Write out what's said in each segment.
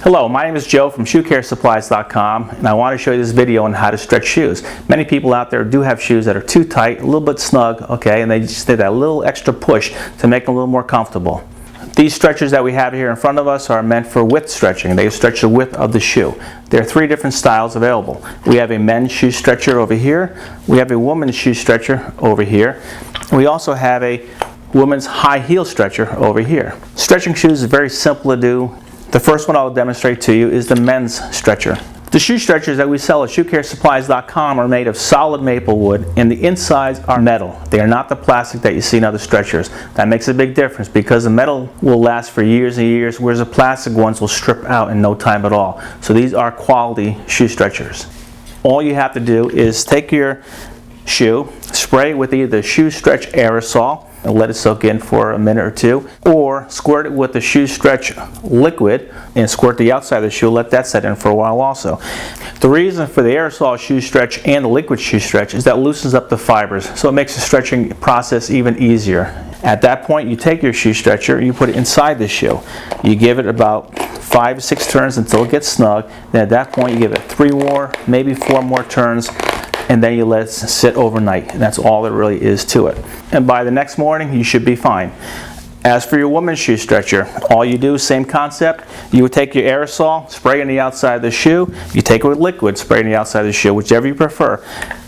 Hello, my name is Joe from ShoeCareSupplies.com, and I want to show you this video on how to stretch shoes. Many people out there do have shoes that are too tight, a little bit snug, okay, and they just need that little extra push to make them a little more comfortable. These stretchers that we have here in front of us are meant for width stretching. They stretch the width of the shoe. There are three different styles available. We have a men's shoe stretcher over here. We have a woman's shoe stretcher over here. We also have a woman's high heel stretcher over here. Stretching shoes is very simple to do. The first one I'll demonstrate to you is the men's stretcher. The shoe stretchers that we sell at ShoeCareSupplies.com are made of solid maple wood, and the insides are metal. They are not the plastic that you see in other stretchers. That makes a big difference because the metal will last for years and years, whereas the plastic ones will strip out in no time at all. So these are quality shoe stretchers. All you have to do is take your shoe, spray with either the shoe stretch aerosol, and let it soak in for a minute or two, or squirt it with the shoe stretch liquid and squirt the outside of the shoe, let that set in for a while also. The reason for the aerosol shoe stretch and the liquid shoe stretch is that it loosens up the fibers, so it makes the stretching process even easier. At that point, you take your shoe stretcher and you put it inside the shoe. You give it about 5 to 6 turns until it gets snug. Then at that point, you give it 3 more, maybe 4 more turns, and then you let it sit overnight, and that's all there really is to it. And by the next morning, you should be fine. As for your woman's shoe stretcher, all you do, same concept. You would take your aerosol, spray on the outside of the shoe. You take it with liquid, spray on the outside of the shoe, whichever you prefer.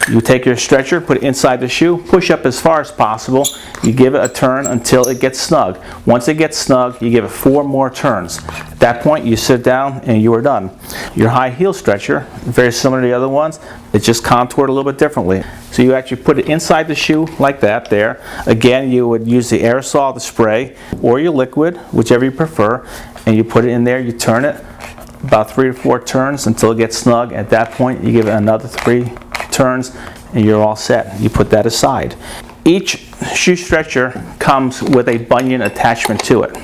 You take your stretcher, put it inside the shoe, push up as far as possible. You give it a turn until it gets snug. Once it gets snug, you give it 4 more turns. At that point, you sit down and you are done. Your high heel stretcher, very similar to the other ones, it's just contoured a little bit differently. So you actually put it inside the shoe like that there. Again, you would use the aerosol, the spray, or your liquid, whichever you prefer, and you put it in there, you turn it about 3 to 4 turns until it gets snug. At that point, you give it another 3 turns and you're all set. You put that aside. Each shoe stretcher comes with a bunion attachment to it.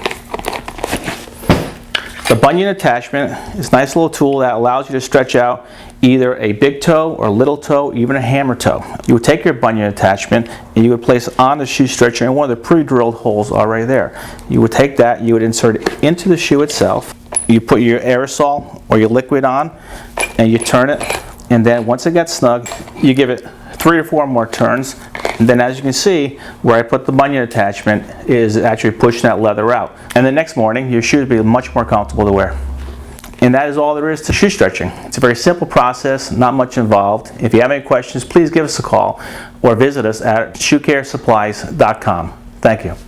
The bunion attachment is a nice little tool that allows you to stretch out either a big toe or little toe, even a hammer toe. You would take your bunion attachment and you would place it on the shoe stretcher in one of the pre-drilled holes already there. You would take that, you would insert it into the shoe itself. You put your aerosol or your liquid on and you turn it, and then once it gets snug, you give it 3 or 4 more turns. And then as you can see, where I put the bunion attachment is actually pushing that leather out. And the next morning, your shoes will be much more comfortable to wear. And that is all there is to shoe stretching. It's a very simple process, not much involved. If you have any questions, please give us a call or visit us at ShoeCareSupplies.com. Thank you.